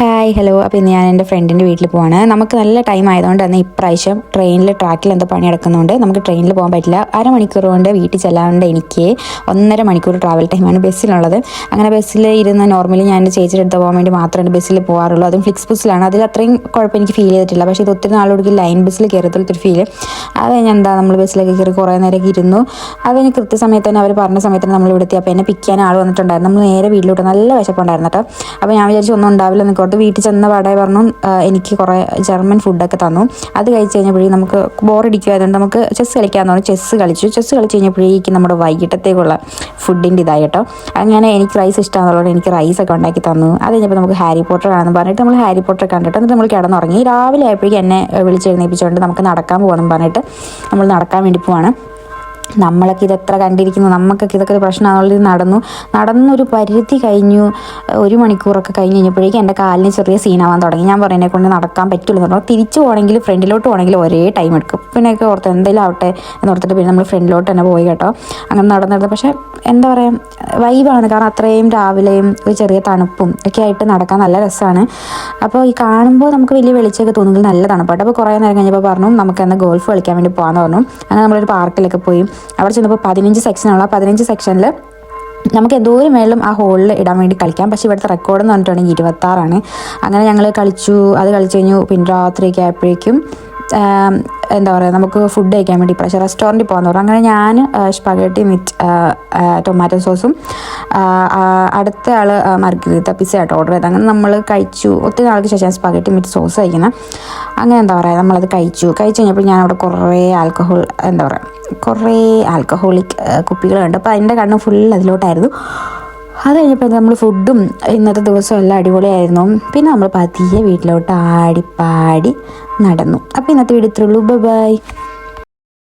Hi hello. അപ്പോൾ ഇന്ന് ഞാൻ എൻ്റെ ഫ്രണ്ടിൻ്റെ വീട്ടിൽ പോവാണ്. നമുക്ക് നല്ല ടൈം ആയതുകൊണ്ട് തന്നെ ഇപ്രാവശ്യം ട്രെയിനിൽ എന്തോ പണി നടക്കുന്നുണ്ട്. നമുക്ക് ട്രെയിനിൽ പോകാൻ പറ്റില്ല. അരമണിക്കൂർ കൊണ്ട് വീട്ടിൽ ചെല്ലാണ്ട് എനിക്ക് 1.5 മണിക്കൂർ ട്രാവൽ ടൈമാണ് ബസ്സിലുള്ളത്. അങ്ങനെ ബസ്സിൽ ഇരുന്ന് നോർമലി ഞാൻ എൻ്റെ ചേച്ചിയുടെ അടുത്ത് പോകാൻ വേണ്ടി മാത്രമാണ് ബസ്സിൽ പോകാറുള്ളൂ. അതും ഫ്ലിക്സ് ബസ്സിലാണ്. അതിൽ അത്രയും കുഴപ്പം എനിക്ക് ഫീൽ ചെയ്തിട്ടില്ല. പക്ഷേ ഇത് ഒത്തിരി നാളോടേക്ക് ലൈൻ ബസ്സിൽ കയറത്തുള്ളൊരു ഫീൽ. അത് കഴിഞ്ഞ് നമ്മൾ ബസ്സിലേക്ക് കയറി കുറേ നേരം ഇരുന്നു. അത് കഴിഞ്ഞ് കൃത്യസമയത്ത് തന്നെ അവർ പറഞ്ഞ സമയത്ത് തന്നെ നമ്മൾ ഇവിടെ എത്തി. അപ്പോൾ എന്നെ പിക്ക് ചെയ്യാൻ ആൾ വന്നിട്ടുണ്ടായിരുന്നു. നമ്മൾ നേരെ വീട്ടിലോട്ട് നല്ല വിശപ്പുണ്ടായിരുന്നു കേട്ടോ. അപ്പോൾ ഞാൻ വിചാരിച്ചു ഒന്നും ഉണ്ടാവില്ല നിൽക്കോട്ട്. വീട്ടിൽ ചെന്ന പാടെ പറഞ്ഞു എനിക്ക് കുറേ ജർമ്മൻ ഫുഡൊക്കെ തന്നു. അത് കഴിച്ച് കഴിഞ്ഞപ്പോഴേക്കും നമുക്ക് ബോറടിക്കുമായതുകൊണ്ട് നമുക്ക് ചെസ്സ് കളിക്കാമെന്ന് പറഞ്ഞു. ചെസ്സ് കളിച്ച് കഴിഞ്ഞപ്പോഴേക്കും നമ്മുടെ വൈകിട്ടത്തേക്കുള്ള ഫുഡിൻ്റെ ഇതായി കേട്ടോ. അങ്ങനെ എനിക്ക് റൈസ് ഇഷ്ടമാണെന്നുള്ളത് എനിക്ക് റൈസൊക്കെ ഉണ്ടാക്കി തന്നു. അത് കഴിഞ്ഞപ്പോൾ നമുക്ക് ഹാരി പോട്ടർ ആണെന്ന് പറഞ്ഞിട്ട് നമ്മൾ ഹാരി പോട്ടർ കണ്ടിട്ട് എന്നിട്ട് നമ്മൾ കിടന്നുറങ്ങി. രാവിലെ ആയപ്പോഴേക്കും എന്നെ വിളിച്ചെഴുന്നേൽപ്പിച്ചുകൊണ്ട് നമുക്ക് നടക്കാൻ പോകണമെന്ന് പറഞ്ഞിട്ട് നമ്മൾ നടക്കാൻ വേണ്ടി പോവാണ്. നമ്മളൊക്കെ ഇതെത്ര കണ്ടിരിക്കുന്നു, നമുക്കൊക്കെ ഇതൊക്കെ ഒരു പ്രശ്നമാണെന്നുള്ളത് നടന്നൊരു പരിധി കഴിഞ്ഞു. 1 മണിക്കൂറൊക്കെ കഴിഞ്ഞപ്പോഴേക്കും എൻ്റെ കാലിന് ചെറിയ സീനാവാൻ തുടങ്ങി. ഞാൻ പറയുന്നതിനെ കൊണ്ട് നടക്കാൻ പറ്റില്ല എന്ന് പറഞ്ഞു. തിരിച്ചു പോകണമെങ്കിൽ ഫ്രണ്ടിലോട്ട് പോകണമെങ്കിൽ ഒരേ ടൈം എടുക്കും. പിന്നെയൊക്കെ ഓർത്ത് എന്തെങ്കിലും ആവട്ടെ എന്നോർത്തിട്ട് പിന്നെ നമ്മൾ ഫ്രണ്ടിലോട്ട് തന്നെ പോയി കേട്ടോ. അങ്ങനെ നടന്നത് പക്ഷേ എന്താ പറയുക, വൈബാണ്. കാരണം അത്രയും രാവിലെയും ഒരു ചെറിയ തണുപ്പും ഒക്കെ ആയിട്ട് നടക്കാൻ നല്ല രസമാണ്. അപ്പോൾ ഈ കാണുമ്പോൾ നമുക്ക് വലിയ വെളിച്ചമൊക്കെ തോന്നുമെങ്കിൽ നല്ല തണുപ്പായിട്ട്. അപ്പോൾ കുറേ നേരം കഴിഞ്ഞപ്പോൾ പറഞ്ഞു നമുക്ക് എന്നാൽ ഗോൾഫ് കളിക്കാൻ വേണ്ടി പോകാമെന്ന് പറഞ്ഞു. അങ്ങനെ നമ്മളൊരു പാർക്കിലൊക്കെ പോയി. അവിടെ ചെന്നപ്പോൾ 15 സെക്ഷനുള്ള 15 സെക്ഷനിൽ നമുക്ക് എന്തോരം വേണം ആ ഹോളിൽ ഇടാൻ വേണ്ടി കളിക്കാം. പക്ഷേ ഇവിടുത്തെ റെക്കോർഡ് എന്ന് പറഞ്ഞിട്ടുണ്ടെങ്കിൽ 26ആണ്. അങ്ങനെ ഞങ്ങൾ കളിച്ചു. അത് കളിച്ച് കഴിഞ്ഞു. പിന്നെ രാത്രിയൊക്കെ ആയപ്പോഴേക്കും എന്താ പറയുക, നമുക്ക് ഫുഡ് കഴിക്കാൻ വേണ്ടി പക്ഷേ റെസ്റ്റോറൻറ്റിൽ പോകാമെന്ന് പറഞ്ഞു. അങ്ങനെ ഞാൻ സ്പഗേട്ടി വിത്ത് ടൊമാറ്റോ സോസും അടുത്ത ആൾ മർഗരീത്ത പിസ്സ ആയിട്ട് ഓർഡർ ചെയ്ത്. അങ്ങനെ നമ്മൾ കഴിച്ചു. ഒത്തിരി നാൾക്ക് ശേഷം സ്പഗേട്ടി വിത്ത് സോസ് കഴിക്കുന്നത്. അങ്ങനെ എന്താ പറയുക, നമ്മളത് കഴിച്ചു കഴിഞ്ഞപ്പോൾ ഞാൻ അവിടെ കുറേ ആൽക്കഹോളിക് കുപ്പികൾ കണ്ടു. അപ്പോൾ അതിൻ്റെ കണ്ണ് ഫുൾ അതിലോട്ടായിരുന്നു. അത് കഴിഞ്ഞപ്പോൾ നമ്മൾ ഫുഡും ഇന്നത്തെ ദിവസം എല്ലാം അടിപൊളിയായിരുന്നു. പിന്നെ നമ്മൾ പതിയെ വീട്ടിലോട്ട് ആടിപ്പാടി നടന്നു. അപ്പോൾ ഇന്നത്തെ വീഡിയോ ഇത്രയുള്ളൂ. ബൈ.